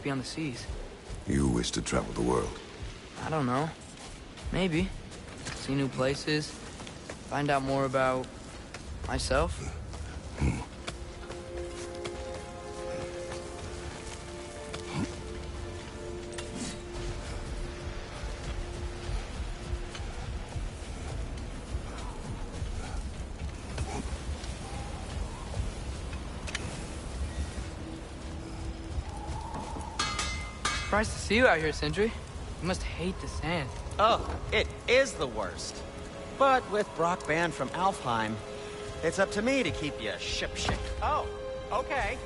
beyond the seas. You wish to travel the world? I don't know. Maybe. See new places. Find out more about myself. Surprised to see you out here, Sindri. You must hate the sand. Oh, it is the worst. But with Brock banned from Alfheim, it's up to me to keep you shipshape. Oh, okay.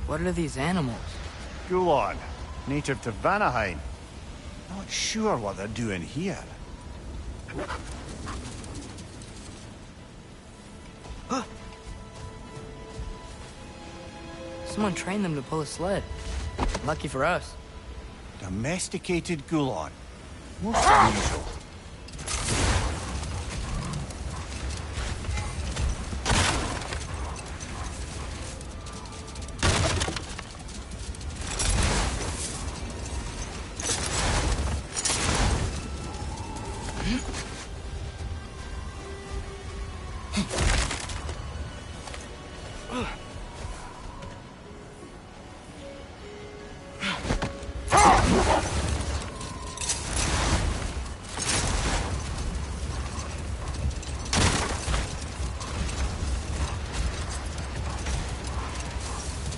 What are these animals? Gulon, native to Vanaheim. Not sure what they're doing here. Someone trained them to pull a sled. Lucky for us. Domesticated Gulon. Most unusual.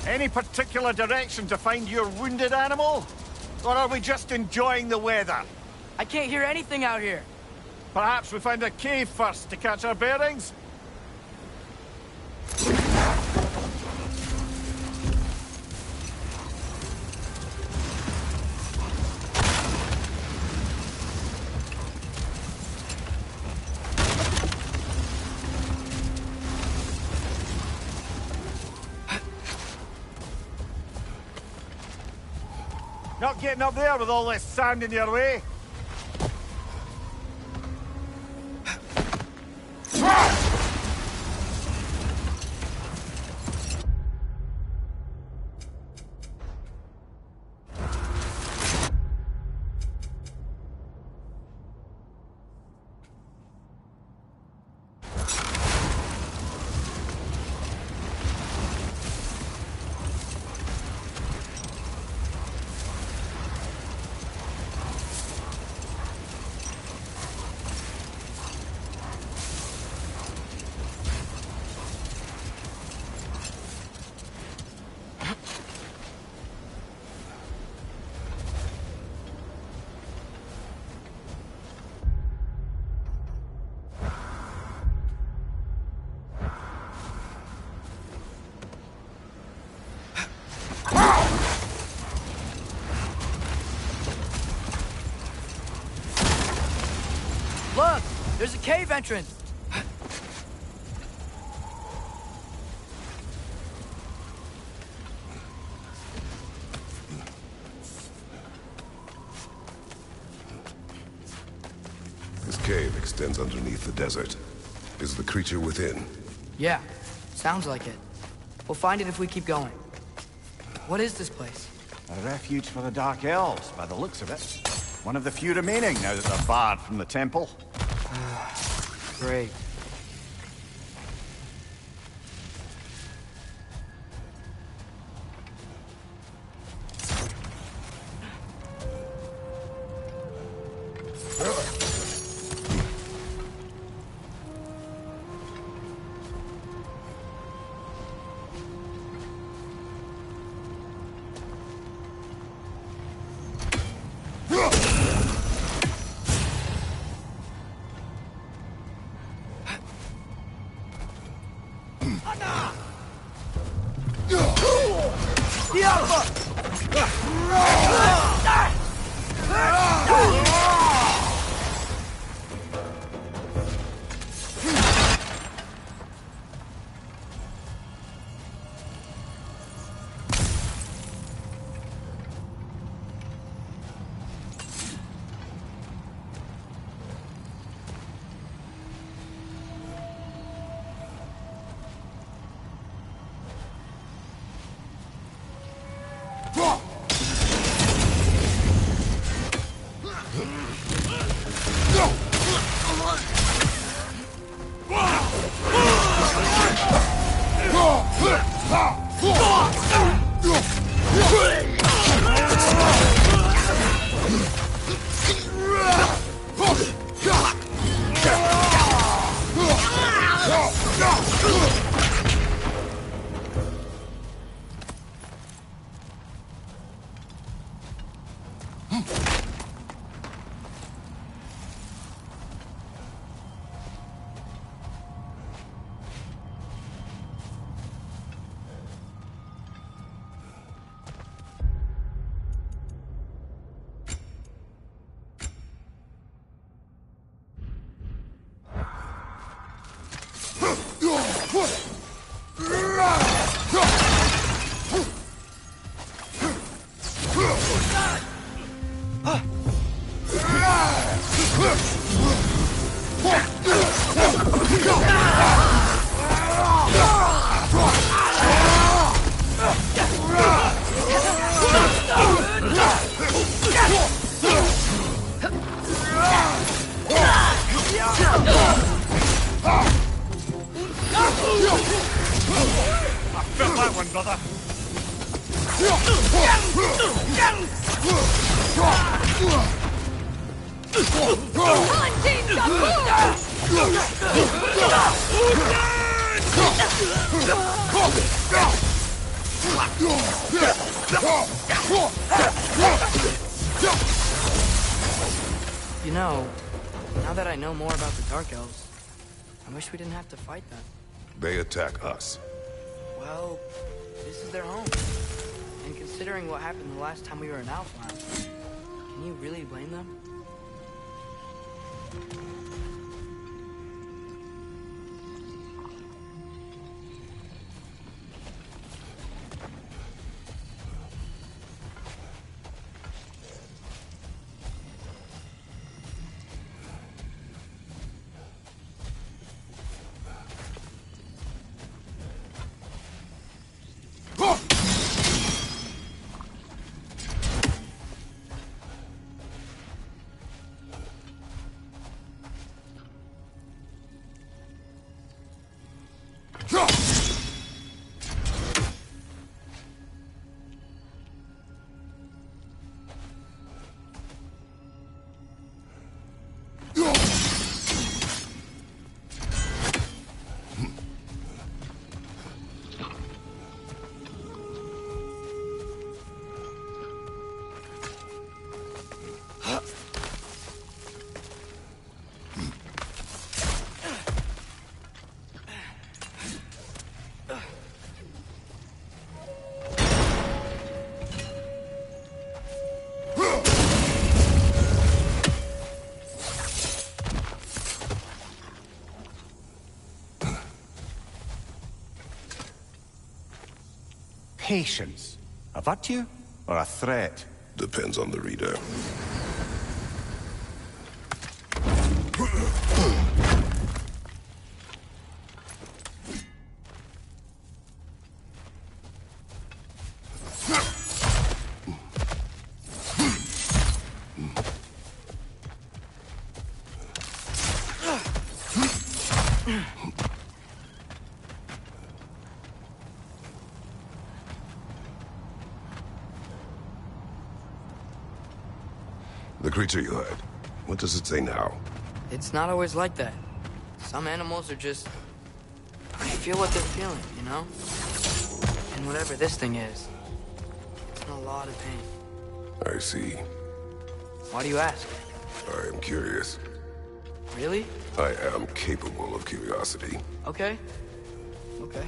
Any particular direction to find your wounded animal? Or are we just enjoying the weather? I can't hear anything out here. Perhaps we find a cave first to catch our bearings? Not getting up there with all this sand in your way. Look! There's a cave entrance! This cave extends underneath the desert. Is the creature within? Yeah, sounds like it. We'll find it if we keep going. What is this place? A refuge for the Dark Elves, by the looks of it. One of the few remaining now that they're barred from the temple. Great. Felt that one, brother. You know, now that I know more about the Dark Elves, I wish we didn't have to fight them. They attack us. Well, this is their home. And considering what happened the last time we were in Alfheim, can you really blame them? Patience. A virtue or a threat? Depends on the reader. The creature you heard, what does it say now? It's not always like that. Some animals are just... they feel what they're feeling, you know? And whatever this thing is, it's in a lot of pain. I see. Why do you ask? I am curious. Really? I am capable of curiosity. Okay. Okay.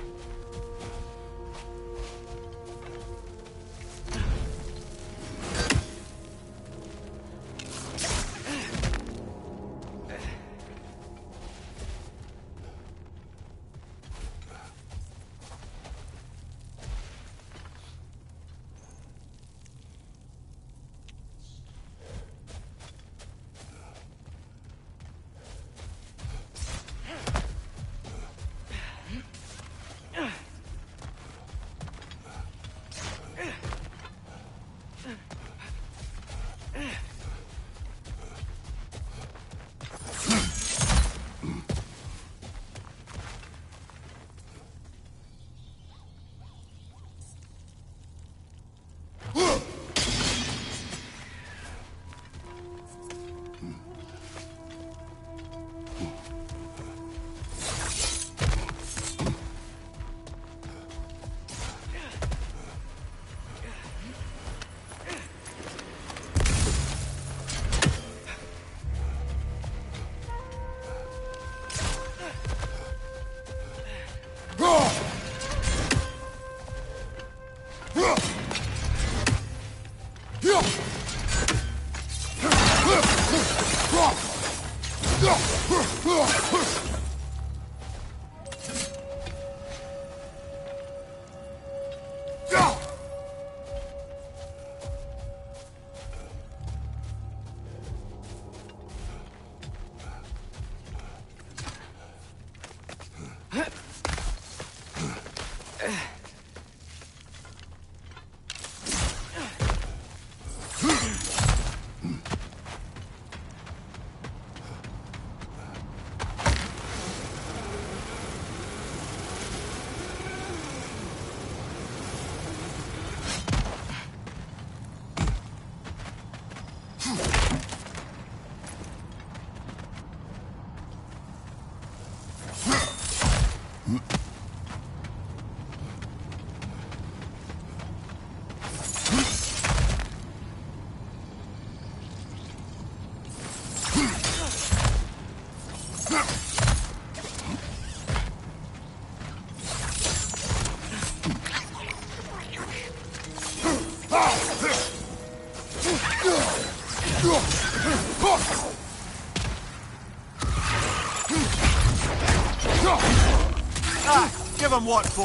Give him what for?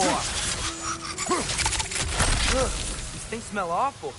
These things smell awful.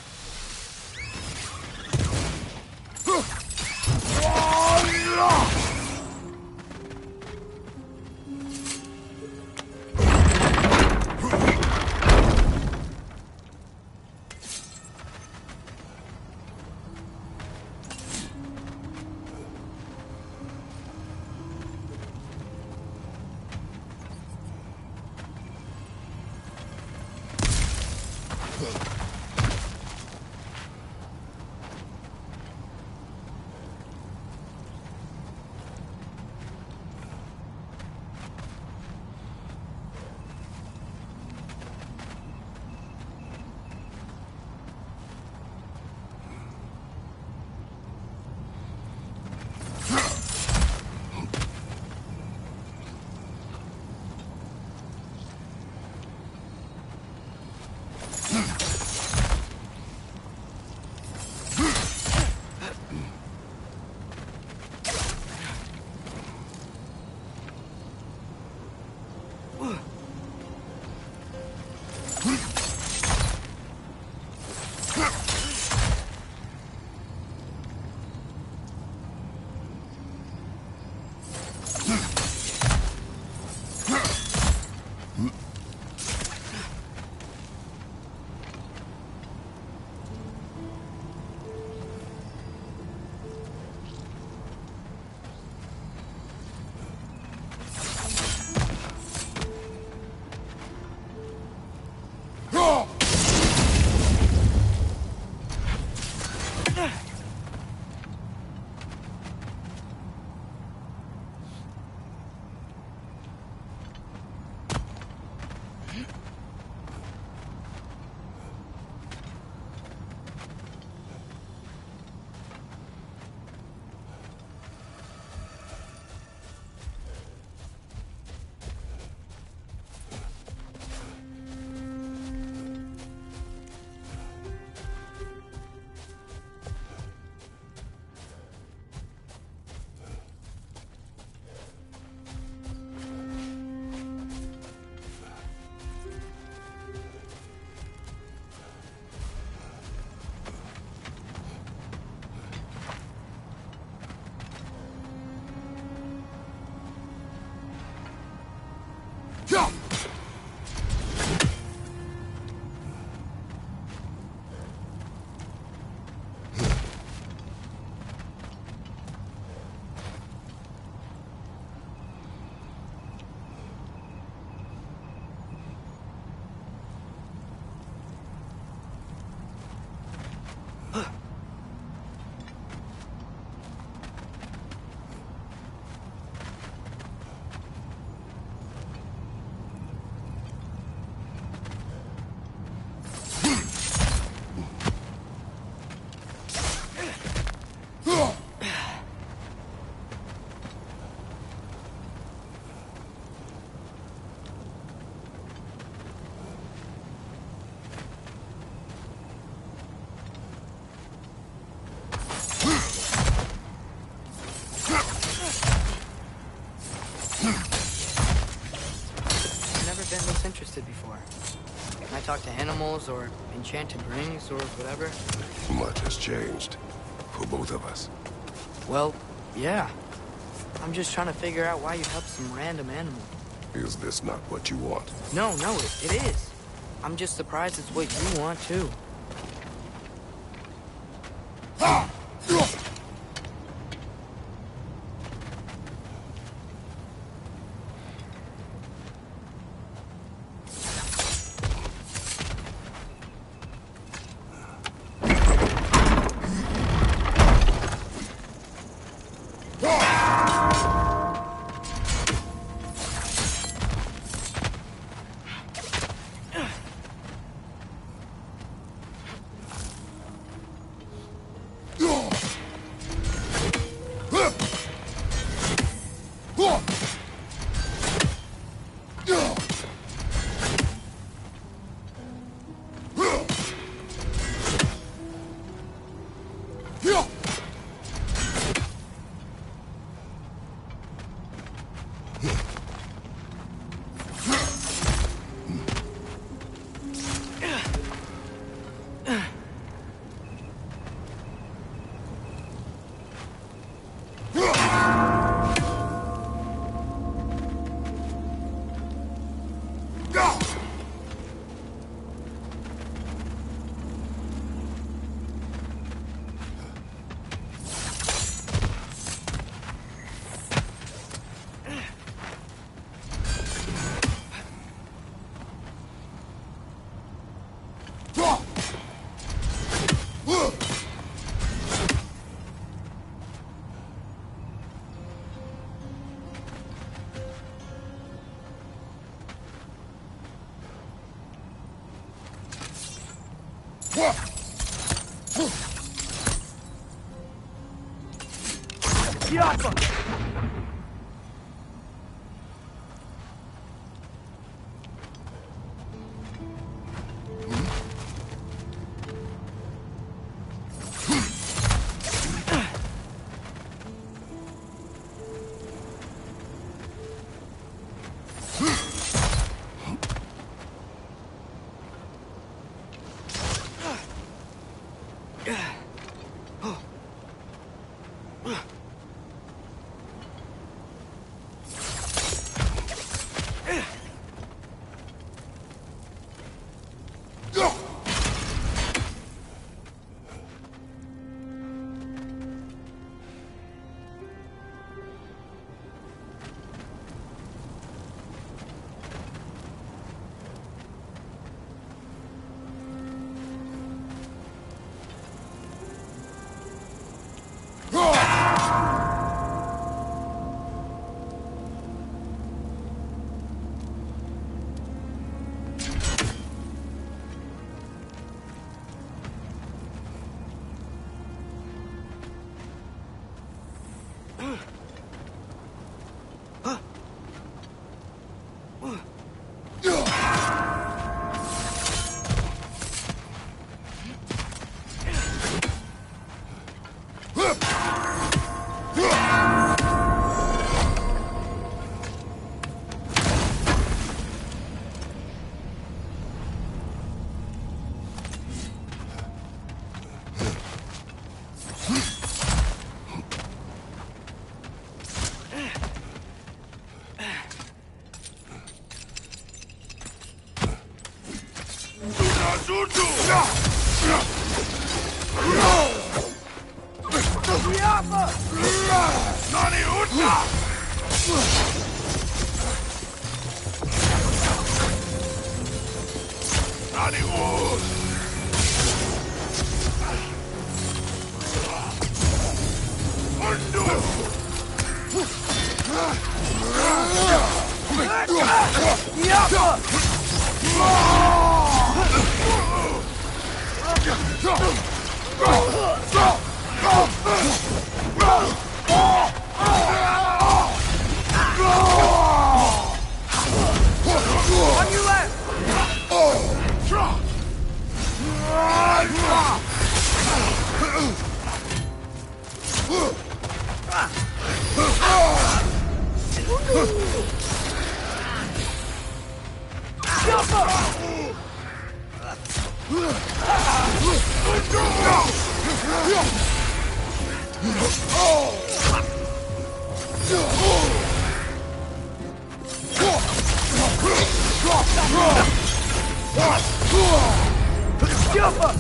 Interested before. I talk to animals or enchanted rings or whatever. Much has changed. For both of us. Well, yeah. I'm just trying to figure out why you helped some random animal. Is this not what you want? No, it is. I'm just surprised it's what you want, too. Behind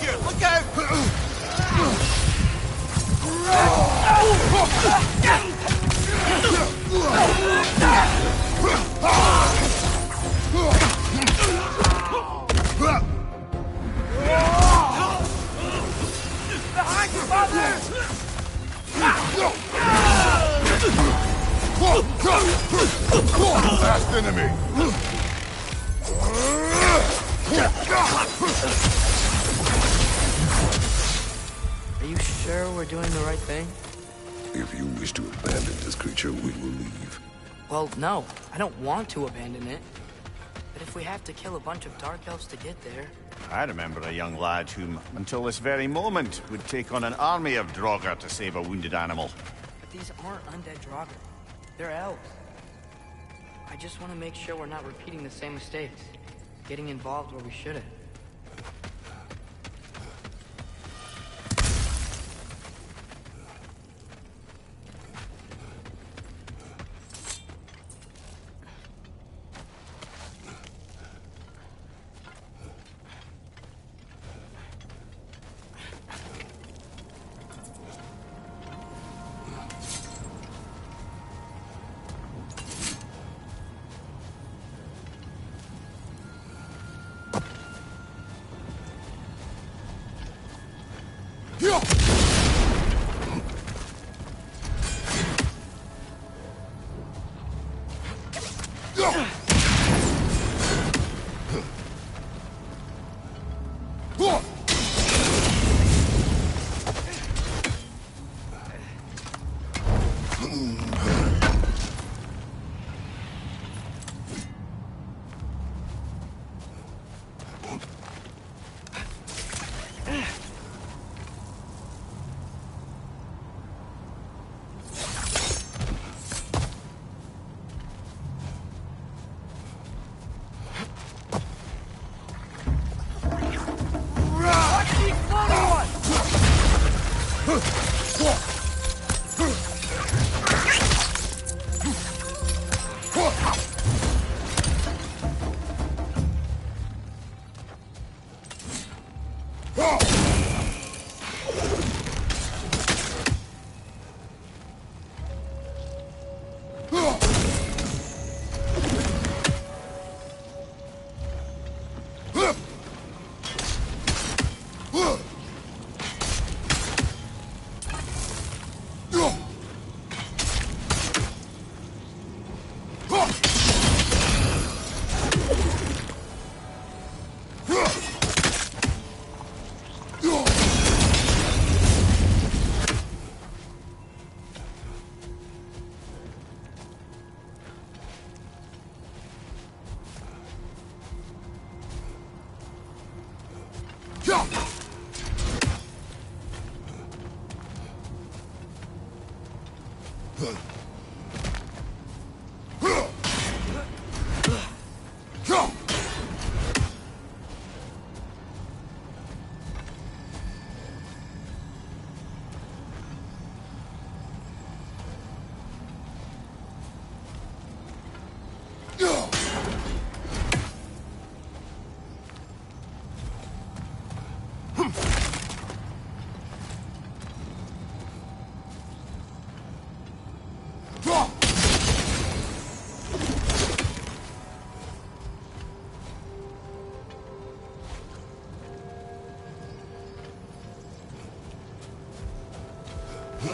you! Look out! Behind you, Father! Last enemy! Are you sure we're doing the right thing? If you wish to abandon this creature, we will leave. Well, no. I don't want to abandon it. But if we have to kill a bunch of Dark Elves to get there... I remember a young lad whom, until this very moment, would take on an army of Draugr to save a wounded animal. But these aren't undead Draugr. They're elves. I just want to make sure we're not repeating the same mistakes. Getting involved where we shouldn't.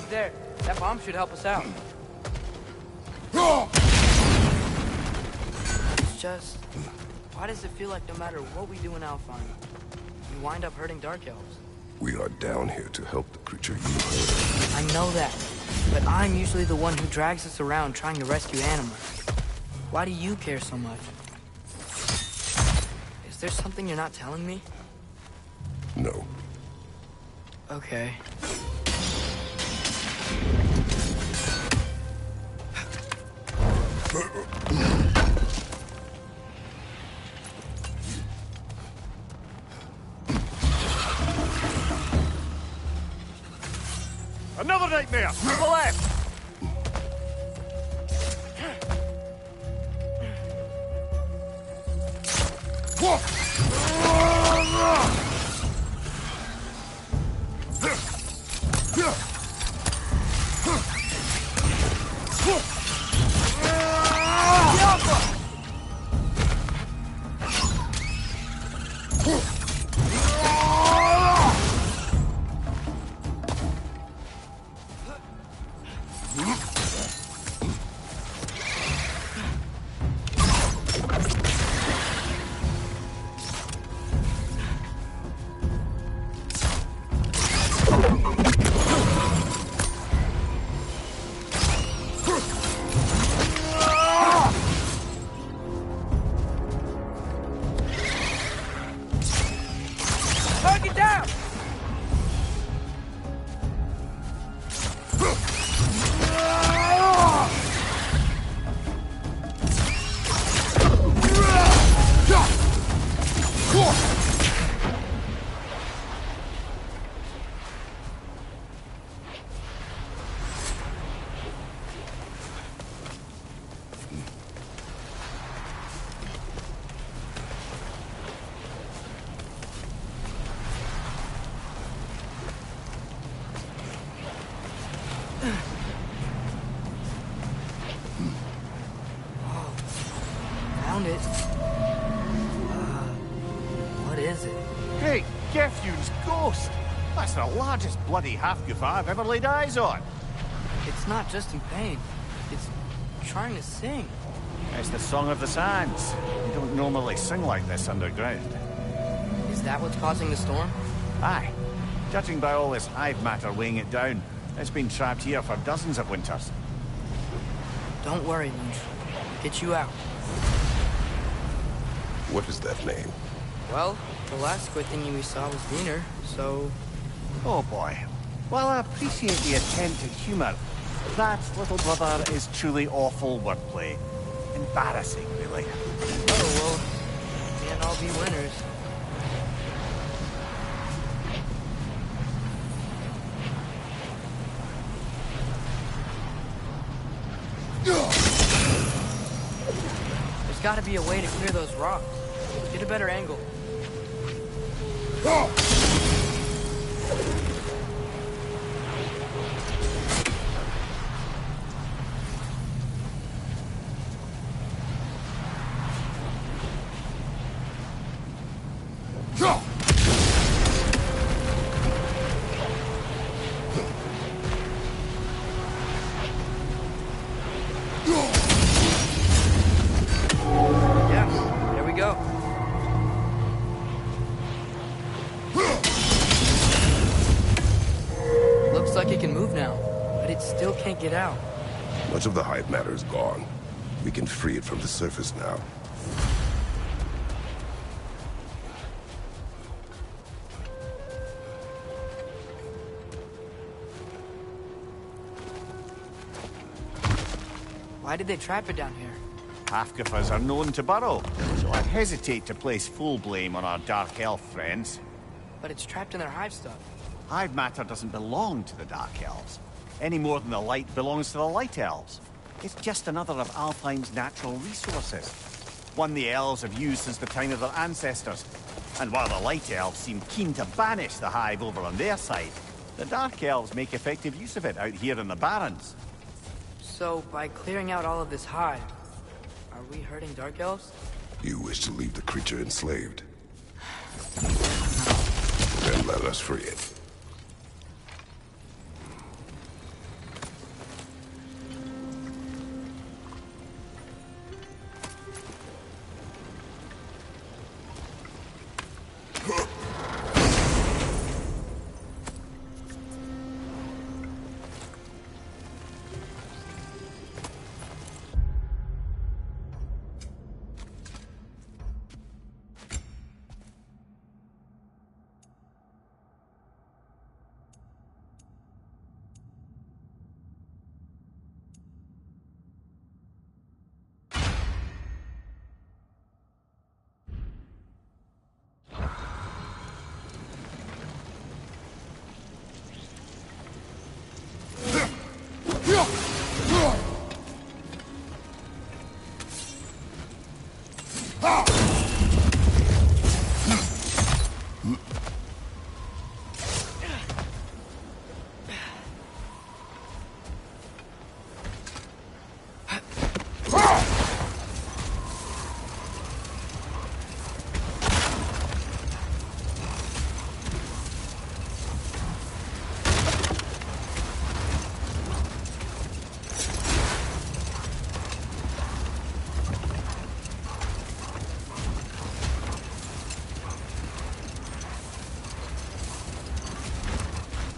There. That bomb should help us out. It's just... why does it feel like no matter what we do in Alfheim, we wind up hurting Dark Elves? We are down here to help the creature you hurt. I know that. But I'm usually the one who drags us around trying to rescue animals. Why do you care so much? Is there something you're not telling me? No. Okay. Another nightmare! To the left! Target down! Found it. What is it? Great Gefyun's ghost! That's the largest bloody half-goof I've ever laid eyes on. It's not just in pain. It's trying to sing. It's the Song of the Sands. You don't normally sing like this underground. Is that what's causing the storm? Aye. Judging by all this hive matter weighing it down, it's been trapped here for dozens of winters. Don't worry, Lunch. I'll get you out. What is that name? Well, the last squid thingy we saw was Wiener, so... Oh boy. While I appreciate the attempt at humour, that, little brother, is truly awful wordplay. Embarrassing, really. Oh, well, can't all be winners. There's gotta be a way to clear those rocks. Get a better angle. Yeah, there we go. Looks like it can move now, but it still can't get out. Much of the hive matter is gone. We can free it from the surface now. Why did they trap it down here? Half-goofers are known to burrow, so I'd hesitate to place full blame on our Dark Elf friends. But it's trapped in their hive stuff. Hive matter doesn't belong to the Dark Elves, any more than the light belongs to the Light Elves. It's just another of Alfheim's natural resources. One the Elves have used since the time of their ancestors. And while the Light Elves seem keen to banish the hive over on their side, the Dark Elves make effective use of it out here in the Barrens. So, by clearing out all of this hive, are we hurting Dark Elves? You wish to leave the creature enslaved. Then let us free it.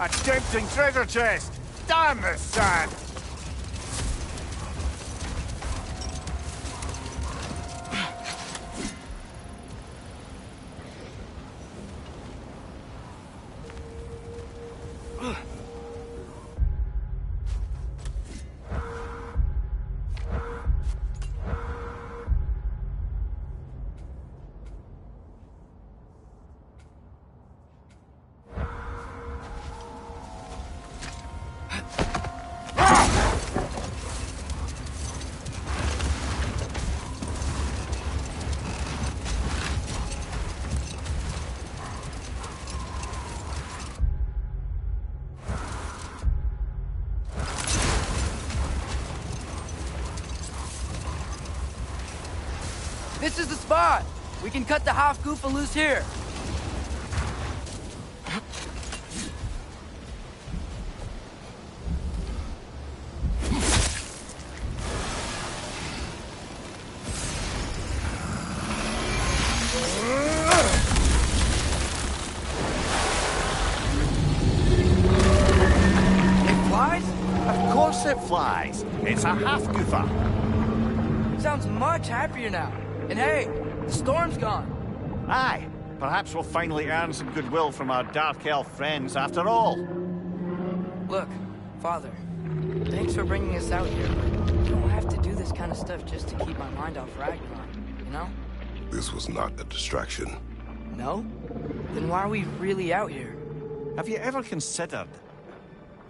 A tempting treasure chest! Damn this sand! This is the spot! We can cut the half goofa loose here. It flies? Of course it flies. It's a half goofa. Sounds much happier now. And hey, the storm's gone. Aye, perhaps we'll finally earn some goodwill from our Dark Elf friends after all. Look, Father, thanks for bringing us out here, but you don't have to do this kind of stuff just to keep my mind off Ragnarok, you know? This was not a distraction. No? Then why are we really out here? Have you ever considered?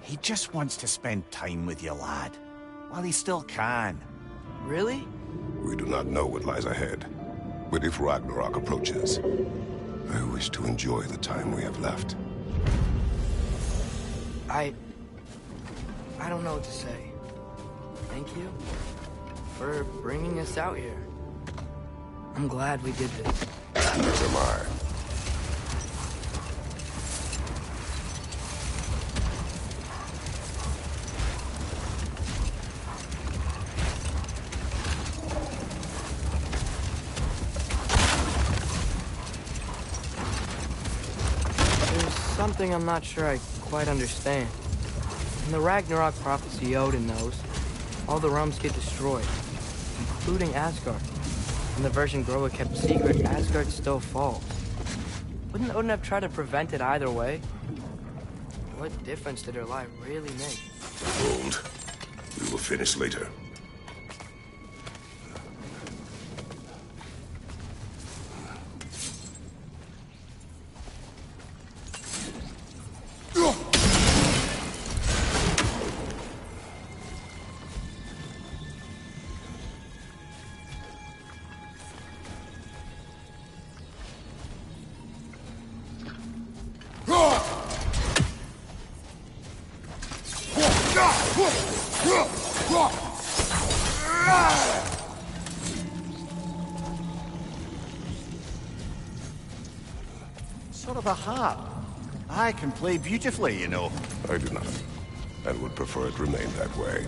He just wants to spend time with you, lad. While he still can. Really? We do not know what lies ahead. But if Ragnarok approaches, I wish to enjoy the time we have left. I don't know what to say. Thank you for bringing us out here. I'm glad we did this. As am I. There's something I'm not sure I quite understand. In the Ragnarok prophecy Odin knows, all the realms get destroyed, including Asgard. In the version Groa kept secret, Asgard still falls. Wouldn't Odin have tried to prevent it either way? What difference did her lie really make? Hold. We will finish later. Sort of a harp. I can play beautifully, you know. I do not, and would prefer it remain that way.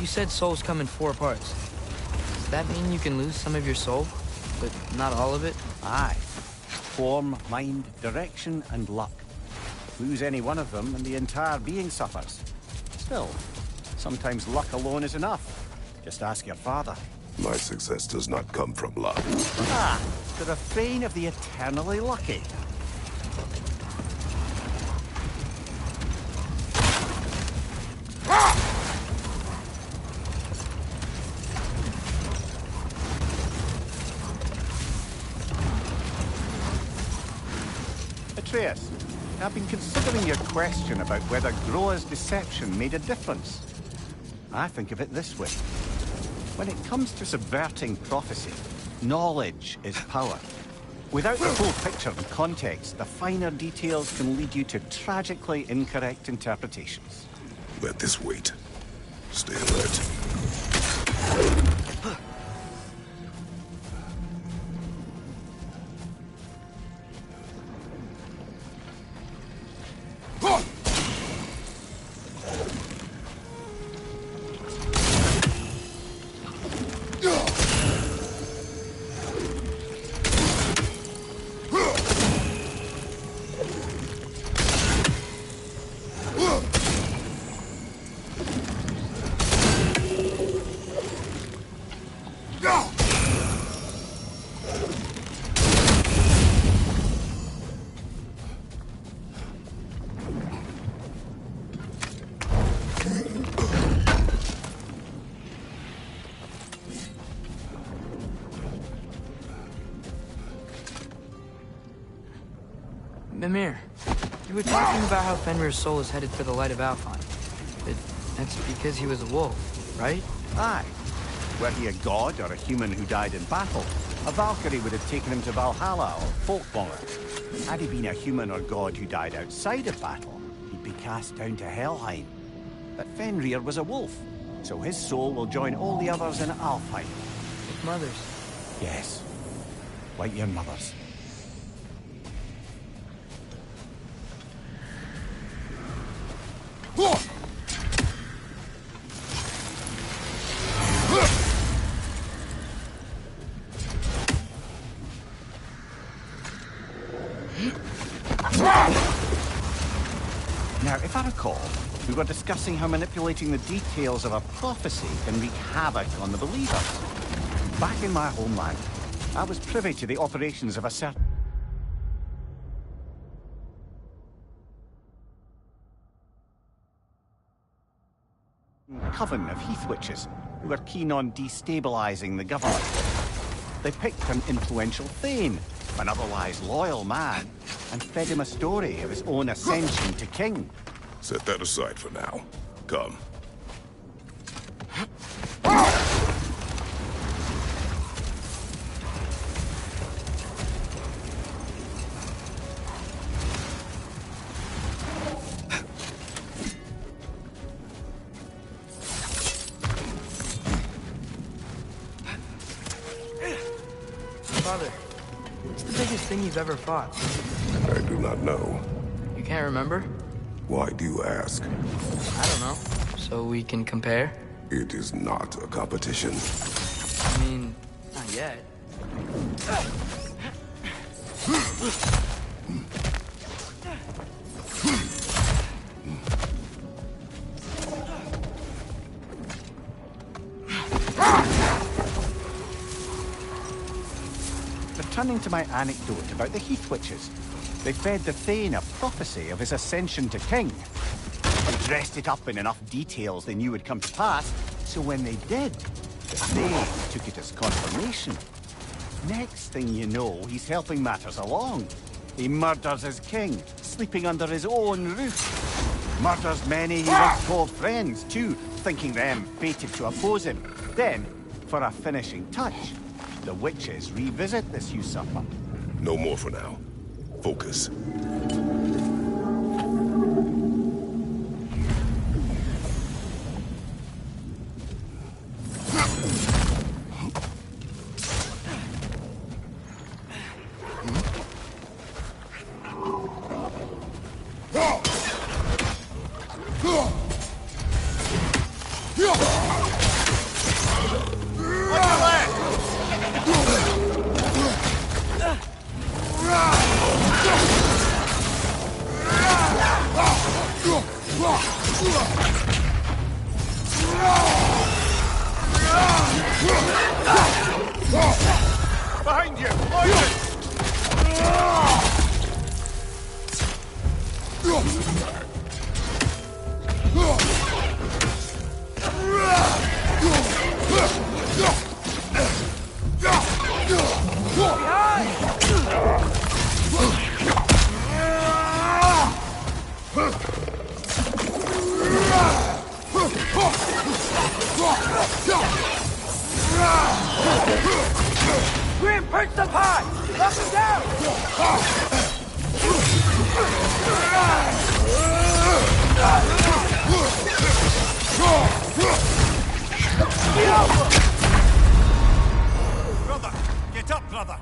You said souls come in 4 parts. Does that mean you can lose some of your soul, but not all of it? Aye. Form, mind, direction, and luck. Lose any one of them and the entire being suffers. Still, sometimes luck alone is enough. Just ask your father. My success does not come from luck. Ah, the refrain of the eternally lucky. Atreus, I've been considering your question about whether Groa's deception made a difference. I think of it this way. When it comes to subverting prophecy, knowledge is power. Without the full picture and context, the finer details can lead you to tragically incorrect interpretations. Let this wait. Stay alert. Mimir, You were talking about how Fenrir's soul is headed for the light of Alfheim. That's because he was a wolf, right? Aye. Were he a god or a human who died in battle, a Valkyrie would have taken him to Valhalla or Folkmonger. Had he been a human or god who died outside of battle, he'd be cast down to Helheim. But Fenrir was a wolf, so his soul will join all the others in Alfheim. With mothers. Yes, like your mothers. Now, if I recall, we were discussing how manipulating the details of a prophecy can wreak havoc on the believers. Back in my homeland, I was privy to the operations of a certain coven of heath witches who were keen on destabilizing the government. They picked an influential Thane, an otherwise loyal man, and fed him a story of his own ascension to king. Set that aside for now. Come. Father, what's the biggest thing you've ever fought? I do not know. You can't remember? Why do you ask? I don't know. So we can compare? It is not a competition. I mean, not yet. Returning to my anecdote about the heath witches, they fed the Thane a prophecy of his ascension to king. They dressed it up in enough details they knew would come to pass, so when they did, the Thane took it as confirmation. Next thing you know, he's helping matters along. He murders his king, sleeping under his own roof. Murders many he once called friends, too, thinking them fated to oppose him. Then, for a finishing touch, the witches revisit this usurper. No more for now. Focus. Behind you! Poison! Grim, perch the pot! Knock him down! Brother! Get up, brother!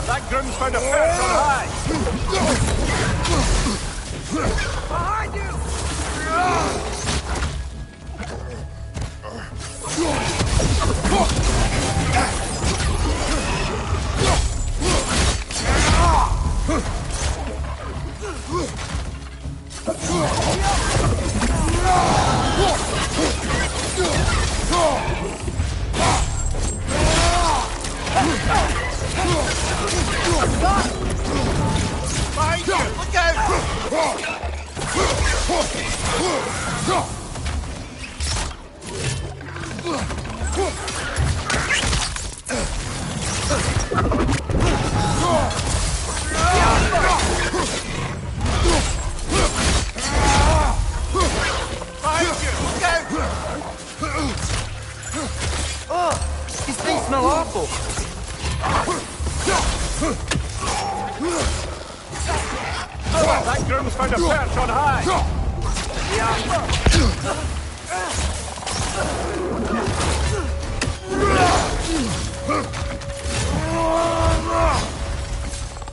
That groom's found a perch on high! Behind you! Behind you! Look out! These things smell awful. That groom's found a perch on high!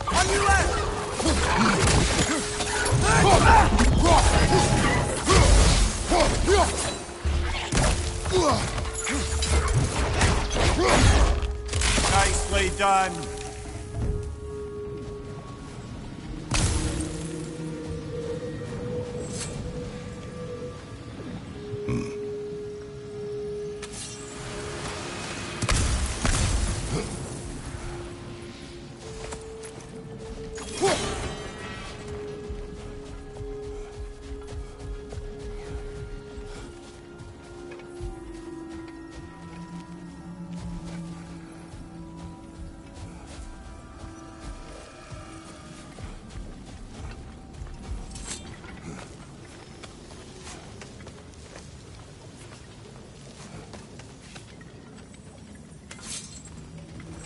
On your left! Nicely done.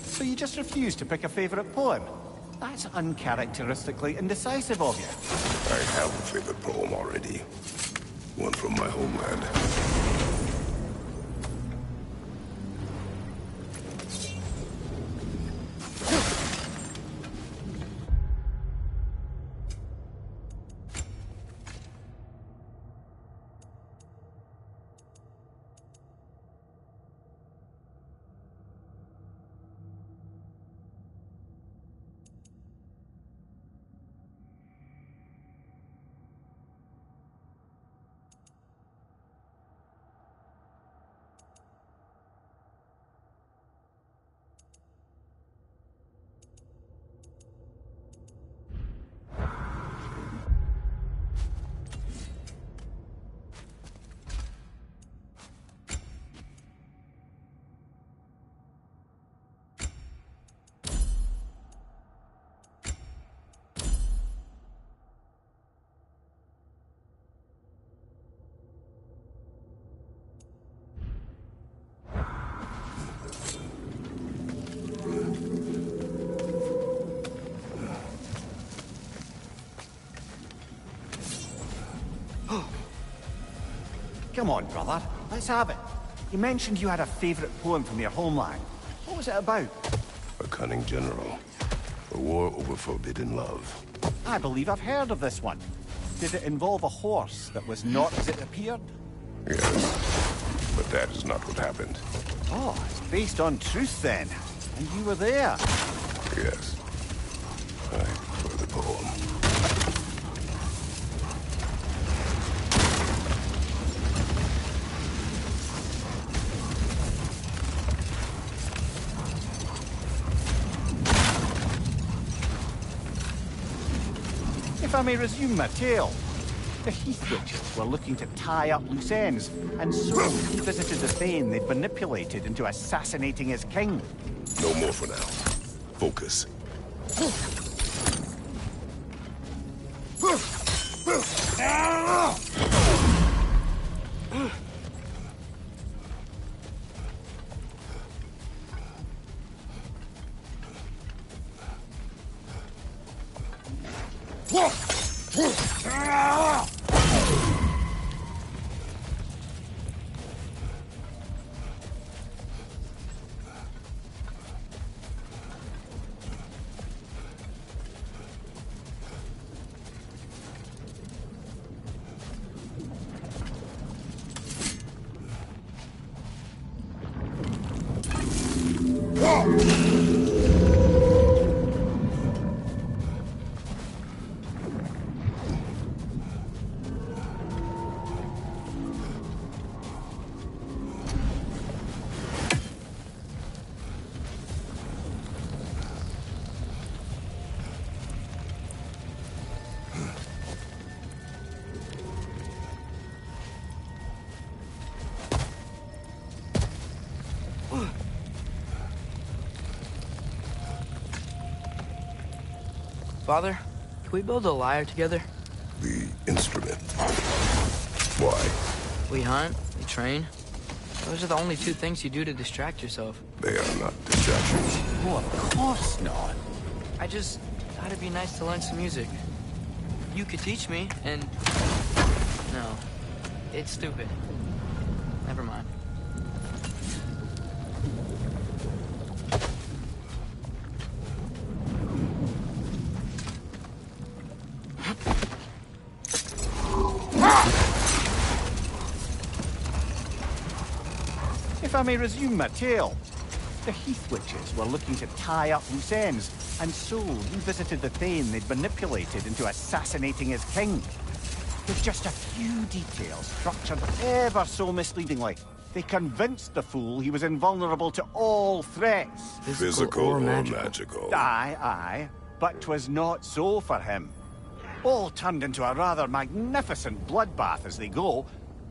So you just refuse to pick a favourite poem? That's uncharacteristically indecisive of you. I have a favorite poem already. One from my homeland. Come on, brother. Let's have it. You mentioned you had a favourite poem from your homeland. What was it about? A cunning general. A war over forbidden love. I believe I've heard of this one. Did it involve a horse that was not as it appeared? Yes. But that is not what happened. Oh, it's based on truth then. And you were there. Yes. I prefer the poem. If I may resume my tale, the Heath Witches were looking to tie up loose ends, and so he visited the Thane they'd manipulated into assassinating his king. No more for now. Focus. Father, can we build a lyre together? The instrument. Why? We hunt, we train. Those are the only two things you do to distract yourself. They are not distractions. Oh, of course not. I just thought it'd be nice to learn some music. You could teach me, and... No. It's stupid. Never mind. If I may resume my tale, the Heath Witches were looking to tie up loose ends, and so revisited the Thane they'd manipulated into assassinating his king. With just a few details structured ever so misleadingly, they convinced the fool he was invulnerable to all threats. Physical or magical? Aye, but 'twas not so for him. All turned into a rather magnificent bloodbath as they go.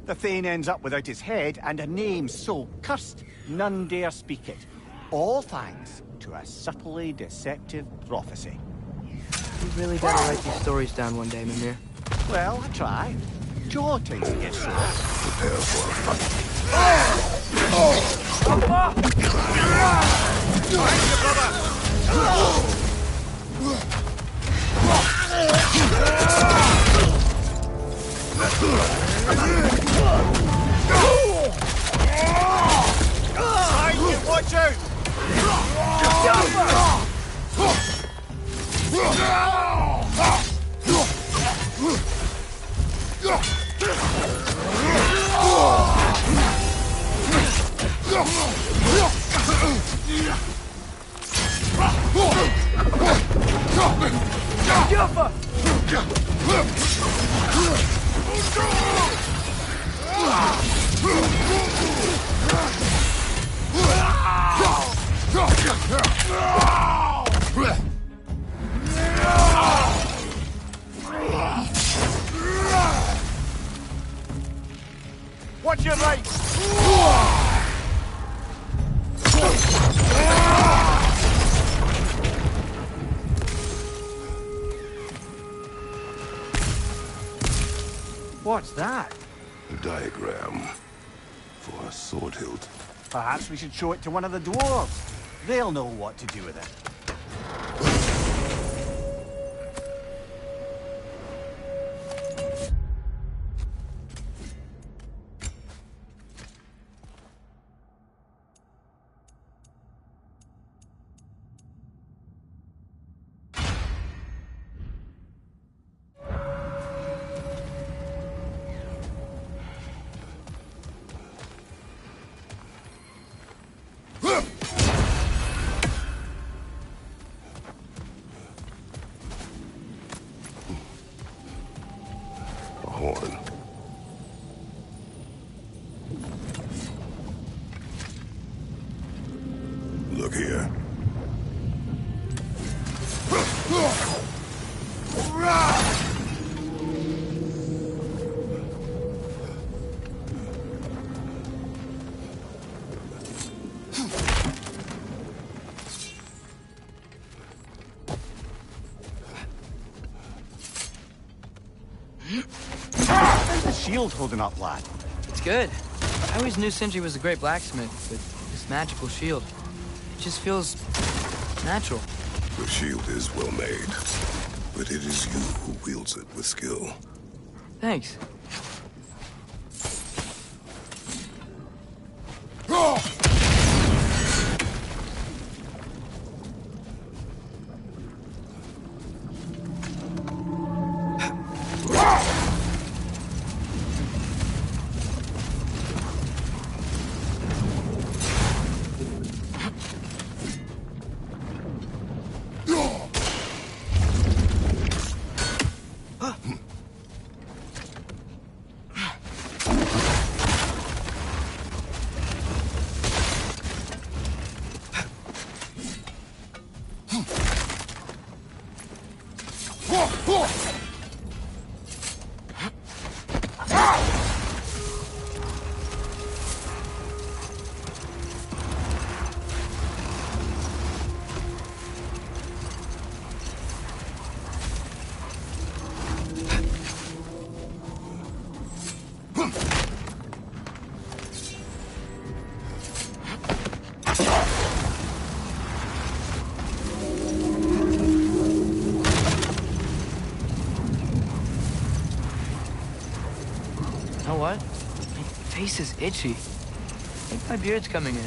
The Thane ends up without his head and a name so cursed none dare speak it. All thanks to a subtly deceptive prophecy. You really gotta write these stories down one day, Mimir. Well, I try. Jotting, yes, sir. Prepare for a fight. Watch out! Watch your right! What's that? A diagram for a sword hilt. Perhaps we should show it to one of the dwarves. They'll know what to do with it. Horn. Look here. How's the shield holding up, lad? It's good. I always knew Sindri was a great blacksmith, but this magical shield, it just feels natural. The shield is well made, but it is you who wields it with skill. Thanks. You know what? My face is itchy. I think my beard's coming in.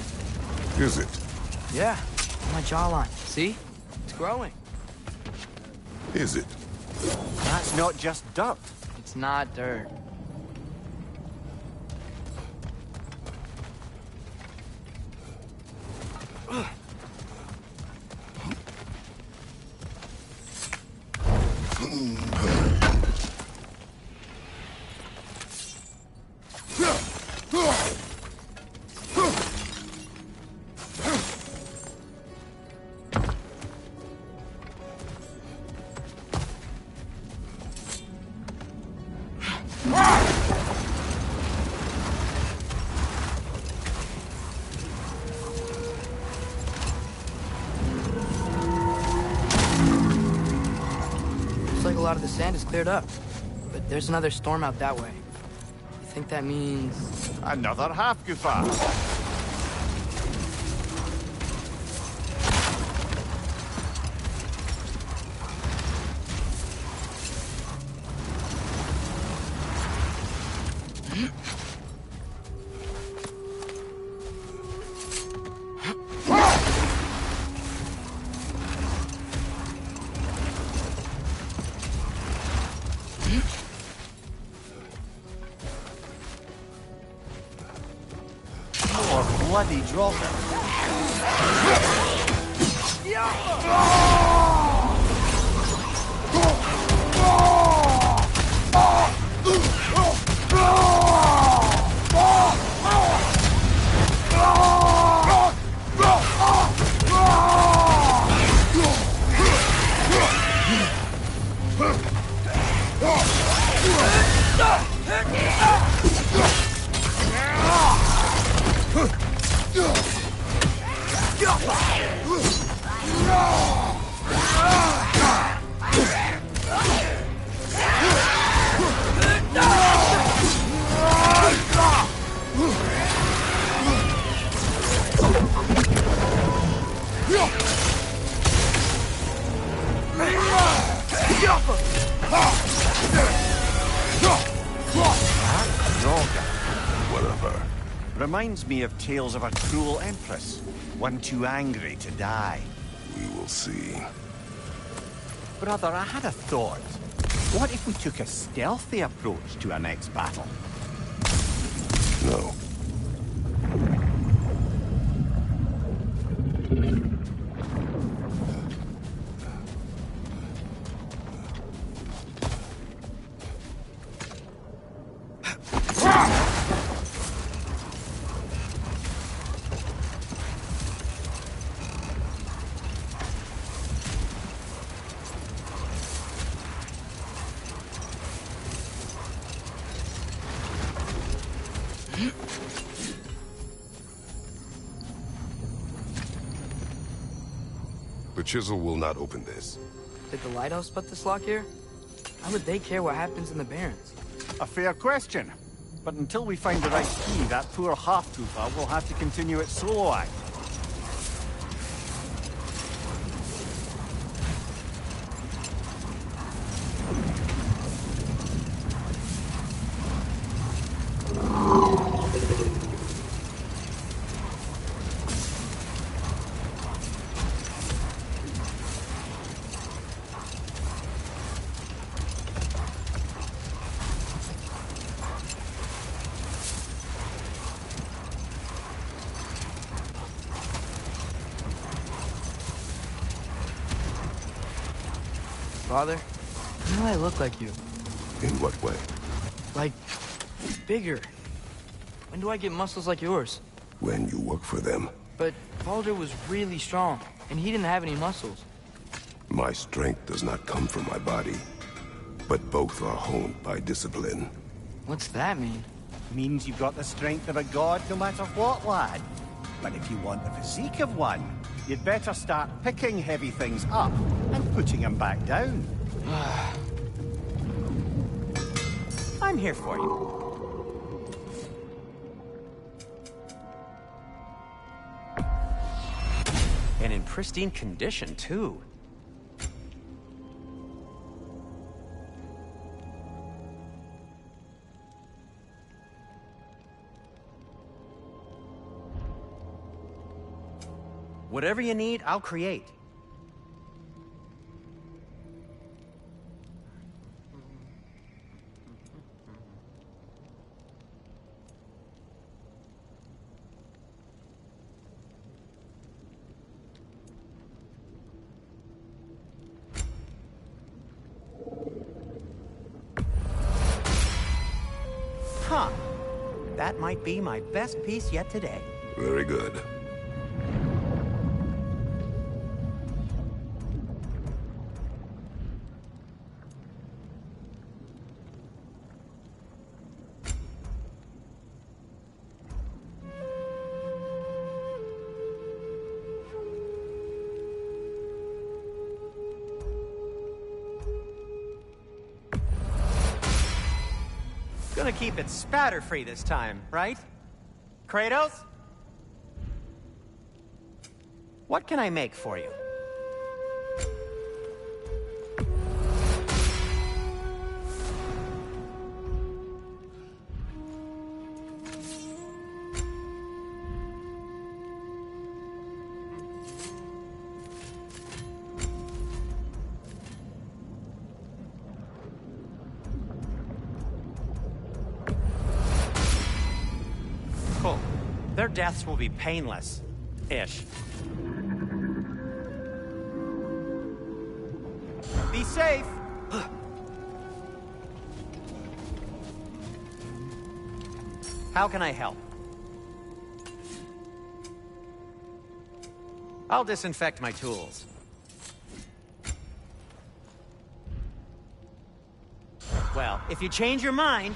Is it? Yeah, on my jawline. See? It's growing. Is it? That's not just dirt. It's not dirt. Looks like a lot of the sand is cleared up. But there's another storm out that way. You think that means... Another half goofa. Bloody dropping. Whatever. Reminds me of tales of a cruel empress, one too angry to die. We will see. Brother, I had a thought. What if we took a stealthy approach to our next battle? No. The chisel will not open this. Did the lighthouse put this lock here? How would they care what happens in the Barrens? A fair question. But until we find the right key, that poor half-goofer will have to continue its solo act. Father, I know I look like you. In what way? Like, bigger. When do I get muscles like yours? When you work for them. But Baldur was really strong, and he didn't have any muscles. My strength does not come from my body, but both are honed by discipline. What's that mean? Means you've got the strength of a god no matter what, lad. But if you want the physique of one, you'd better start picking heavy things up and putting them back down. I'm here for you. And in pristine condition, too. Whatever you need, I'll create. Huh. That might be my best piece yet today. Very good. Gonna keep it spatter-free this time, right? Kratos? What can I make for you? Cool. Their deaths will be painless-ish. Be safe! How can I help? I'll disinfect my tools. Well, if you change your mind...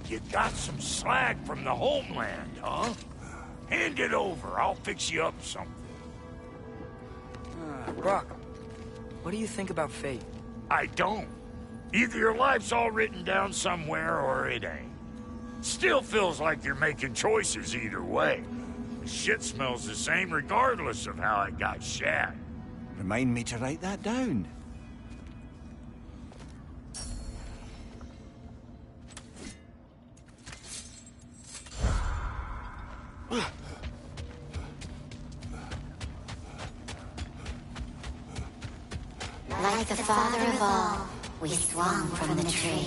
You got some slag from the homeland, huh? Hand it over. I'll fix you up something. Brock, what do you think about fate? I don't. Either your life's all written down somewhere or it ain't. Still feels like you're making choices either way. The shit smells the same regardless of how it got shat. Remind me to write that down. Like the father of all, we swung from the tree.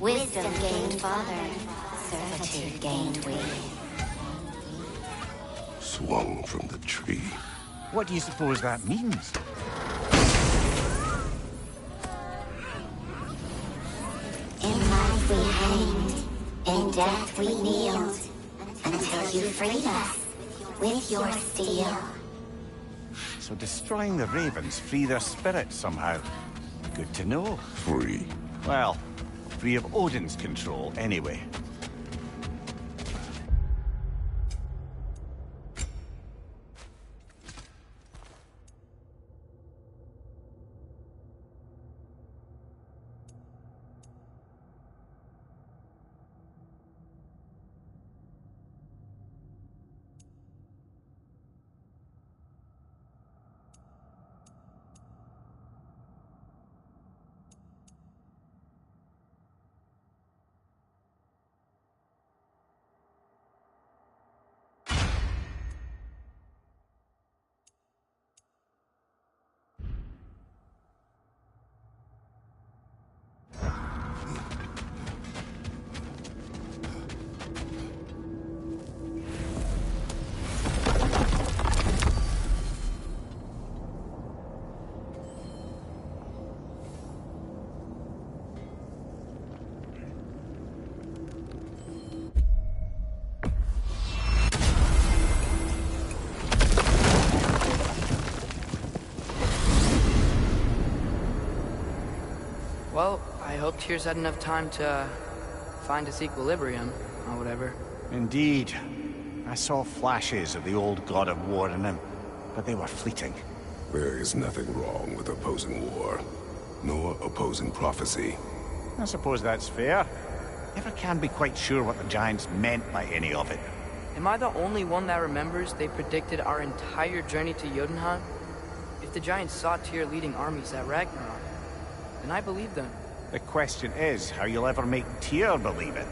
Wisdom gained father, servitude gained we. Swung from the tree. What do you suppose that means? In life we hanged, in death we kneeled, until you freed us with your steel. So destroying the ravens free their spirits somehow. Good to know. Free. Well, free of Odin's control, anyway. hope Tyr's had enough time to find its equilibrium, or whatever. Indeed. I saw flashes of the old god of war in him, but they were fleeting. There is nothing wrong with opposing war, nor opposing prophecy. I suppose that's fair. Never can be quite sure what the Giants meant by any of it. Am I the only one that remembers they predicted our entire journey to Jotunheim? If the Giants saw Tyr leading armies at Ragnarok, then I believe them. The question is how you'll ever make Tyr believe it.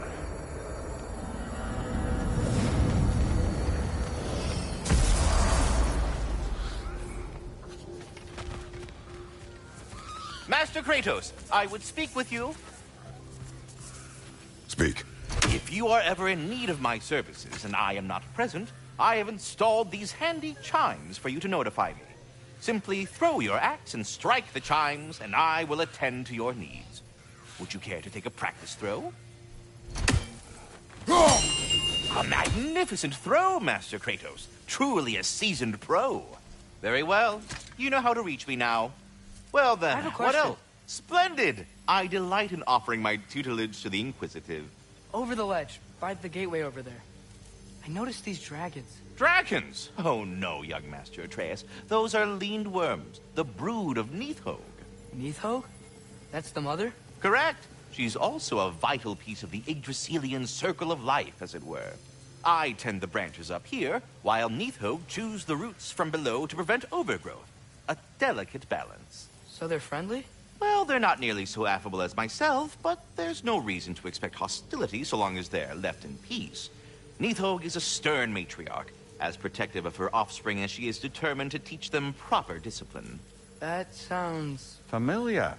Master Kratos, I would speak with you. Speak. If you are ever in need of my services and I am not present, I have installed these handy chimes for you to notify me. Simply throw your axe and strike the chimes, and I will attend to your needs. Would you care to take a practice throw? A magnificent throw, Master Kratos. Truly a seasoned pro. Very well. You know how to reach me now. Well then, I have a what question. else? Splendid! I delight in offering my tutelage to the inquisitive. Over the ledge, by the gateway over there. I noticed these dragons. Dragons? Oh no, young Master Atreus. Those are leaned worms, the brood of Nidhogg. Nidhogg? That's the mother? Correct. She's also a vital piece of the Yggdrasilian circle of life, as it were. I tend the branches up here, while Nidhogg chews the roots from below to prevent overgrowth. A delicate balance. So they're friendly? Well, they're not nearly so affable as myself, but there's no reason to expect hostility so long as they're left in peace. Nidhogg is a stern matriarch, as protective of her offspring as she is determined to teach them proper discipline. That sounds... Familiar.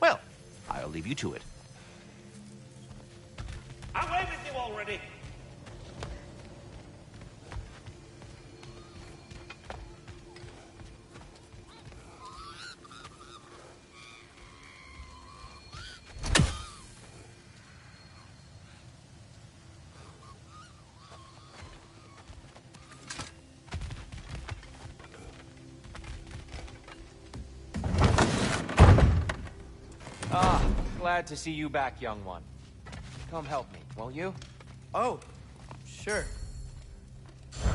Well, I'll leave you to it. Away with you already! Glad to see you back, young one. Come help me, won't you? Oh, sure. You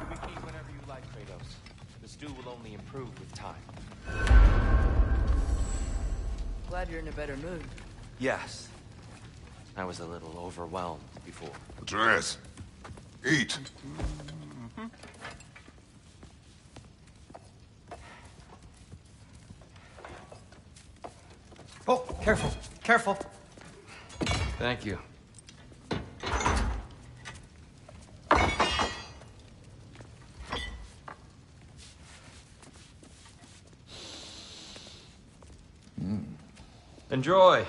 repeat whenever you like, Kratos. The stew will only improve with time. Glad you're in a better mood. Yes. I was a little overwhelmed before. Atreus, eat. Oh, careful, careful. Thank you. Enjoy.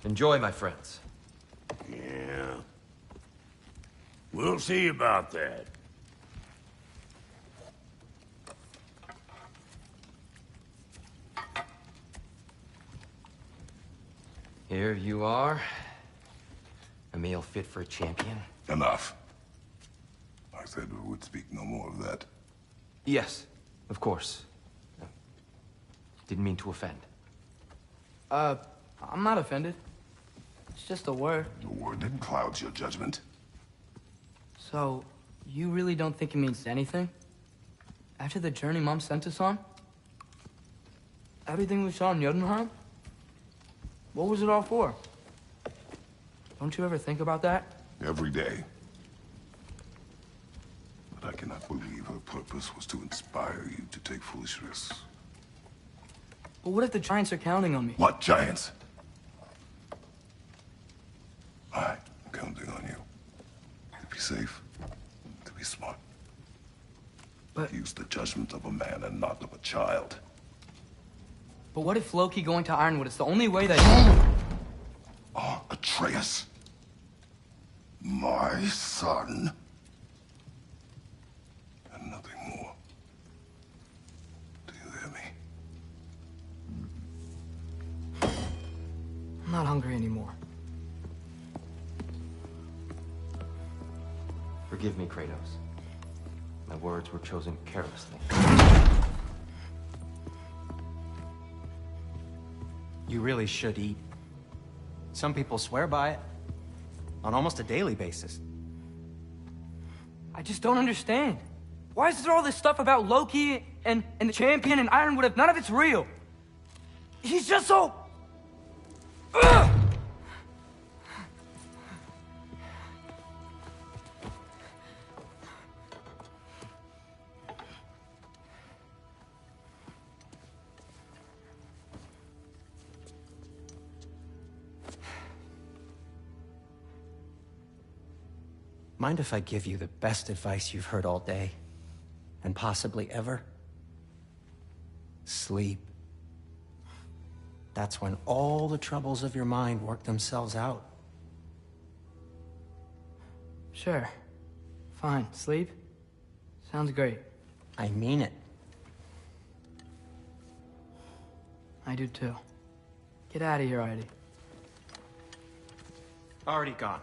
Enjoy, my friends. Yeah. We'll see about that. Here you are. A meal fit for a champion. Enough. I said we would speak no more of that. Yes, of course. Didn't mean to offend. I'm not offended. It's just a word. The word that clouds your judgment. So, you really don't think it means anything? After the journey Mom sent us on? Everything we saw in Jotunheim? What was it all for? Don't you ever think about that? Every day. But I cannot believe her purpose was to inspire you to take foolish risks. But what if the Giants are counting on me? What giants? I'm counting on you. To be safe, to be smart. But- Use the judgment of a man and not of a child. But what if Loki going to Ironwood is the only way that... Oh, Atreus. My son. And nothing more. Do you hear me? I'm not hungry anymore. Forgive me, Kratos. My words were chosen carelessly. You really should eat. Some people swear by it. On almost a daily basis. I just don't understand. Why is there all this stuff about Loki and the champion and Ironwood if none of it's real? He's just so... Ugh! Mind if I give you the best advice you've heard all day? And possibly ever? Sleep. That's when all the troubles of your mind work themselves out. Sure. Fine. Sleep? Sounds great. I mean it. I do too. Get out of here, Heidi. Already gone.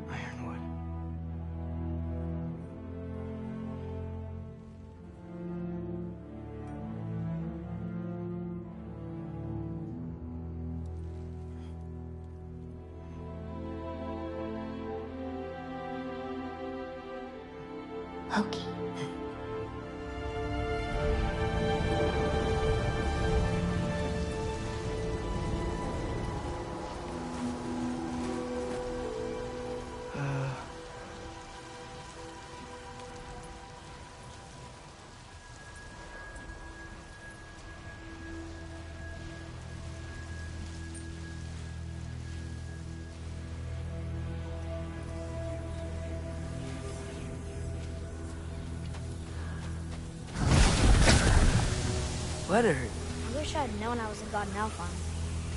Ironwood. Loki. Let her. I wish I had known I was a god in Alfheim.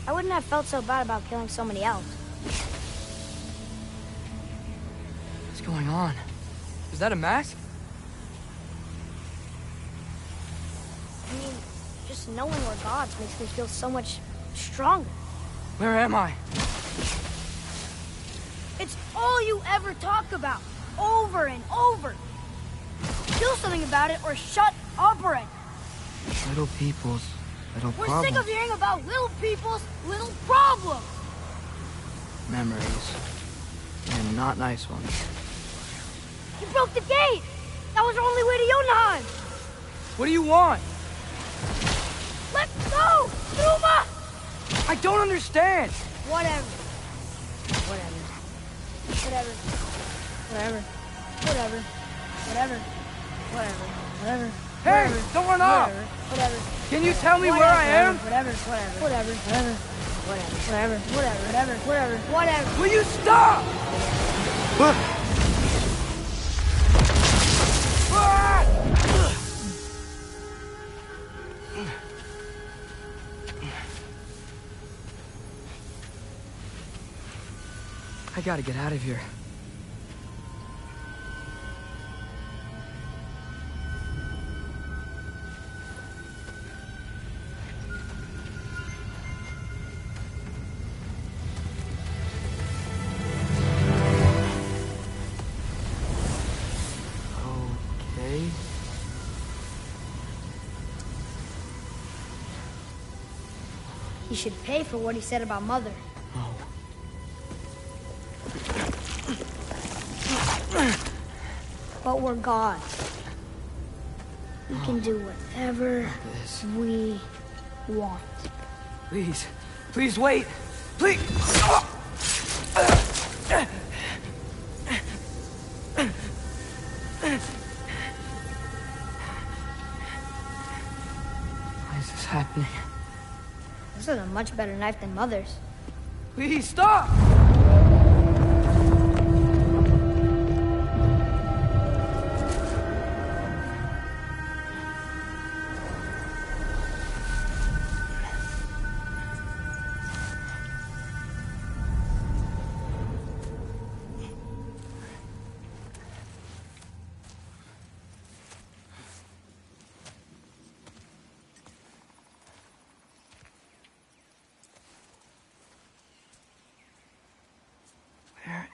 I wouldn't have felt so bad about killing so many elves. What's going on? Is that a mask? I mean, just knowing we're gods makes me feel so much stronger. Where am I? It's all you ever talk about, over and over. Do something about it or shut up already. Little people's little We're problems. sick of hearing about little people's little problems. Memories. And not nice ones. You broke the gate. That was our only way to Jotunheim. What do you want? Let's go, Numa! I don't understand. Whatever. Whatever. Whatever. Whatever. Whatever. Whatever. Whatever. Whatever. Hey, don't run off. Whatever. Can you tell me where I am? Whatever. Whatever. Whatever. Whatever. Whatever. Whatever. Whatever. Whatever. Will you stop? I gotta get out of here. Okay. He should pay for what he said about Mother. Oh. But we're gods. We can do whatever This. we want. Please. Please wait. Please. Why is this happening? This is a much better knife than Mother's. Please stop!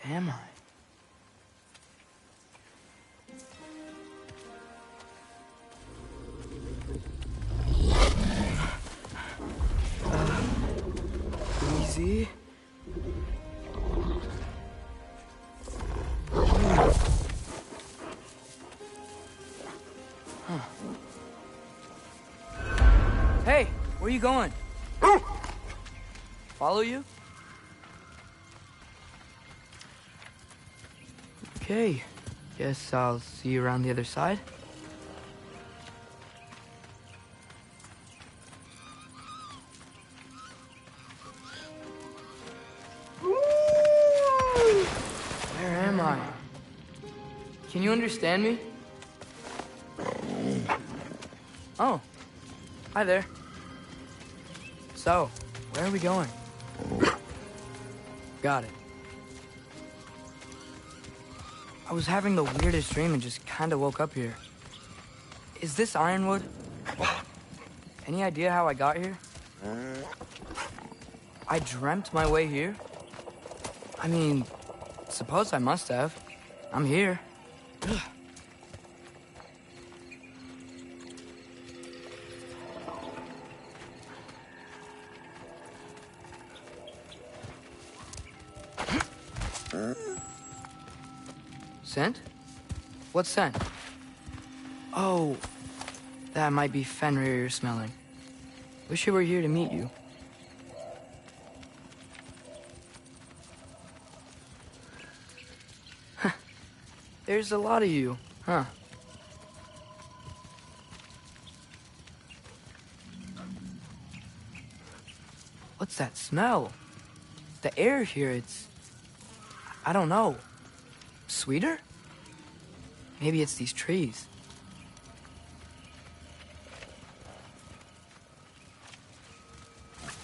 am I? Easy. Hey, where you going? Follow you? Okay, guess I'll see you around the other side. Where am I? Can you understand me? Oh, hi there. So, where are we going? Got it. I was having the weirdest dream and just kinda woke up here. Is this Ironwood? Any idea how I got here? I dreamt my way here? I mean, suppose I must have. I'm here. Scent? What scent? Oh, that might be Fenrir you're smelling. Wish you were here to meet you. There's a lot of you, huh? What's that smell? The air here, I don't know. Sweeter? Maybe it's these trees.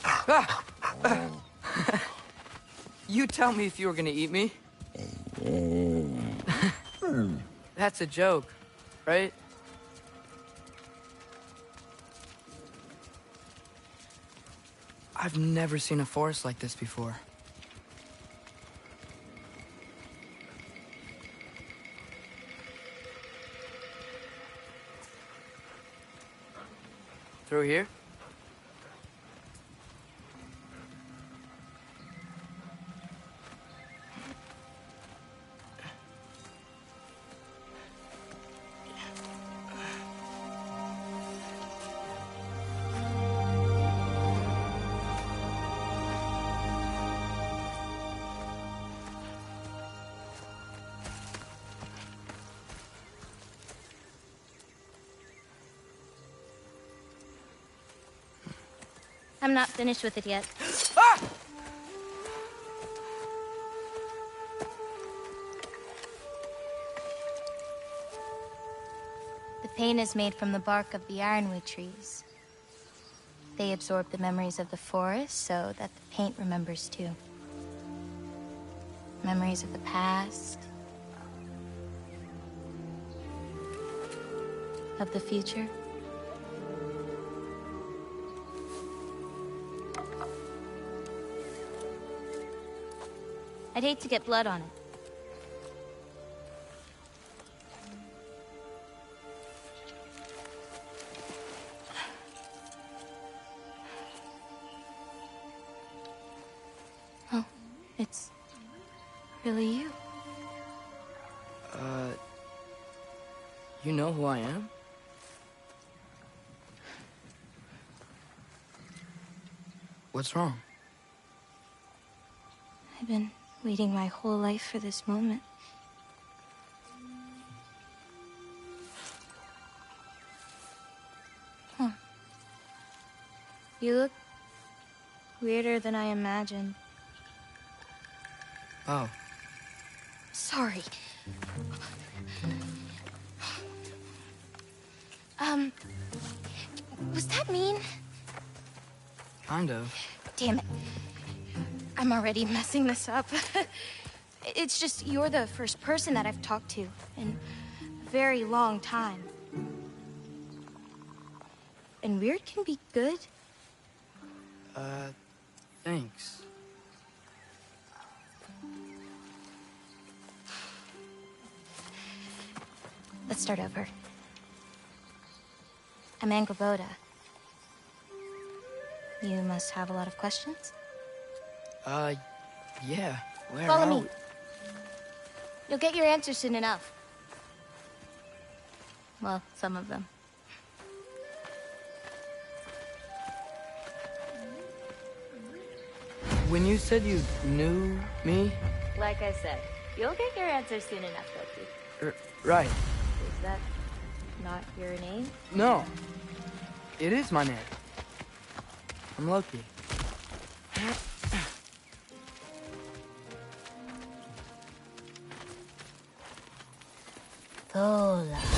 Ah! You tell me if you were gonna eat me. That's a joke, right? I've never seen a forest like this before. Through here? I'm not finished with it yet. Ah! The paint is made from the bark of the ironwood trees. They absorb the memories of the forest so that the paint remembers too. Memories of the past. Of the future. I'd hate to get blood on it. Oh, it's really you. You know who I am? What's wrong? I've been waiting my whole life for this moment. Huh. You look weirder than I imagined. Oh. Sorry. Was that mean? Kind of. Damn it. I'm already messing this up. It's just you're the first person that I've talked to in a very long time. And weird can be good. Thanks. Let's start over. I'm Angrboda. You must have a lot of questions? Yeah. Where Follow are me. we? You'll get your answers soon enough. Well, some of them. When you said you knew me? Like I said, you'll get your answers soon enough, Loki. Right. Is that not your name? No. It is my name. I'm Loki. Thola.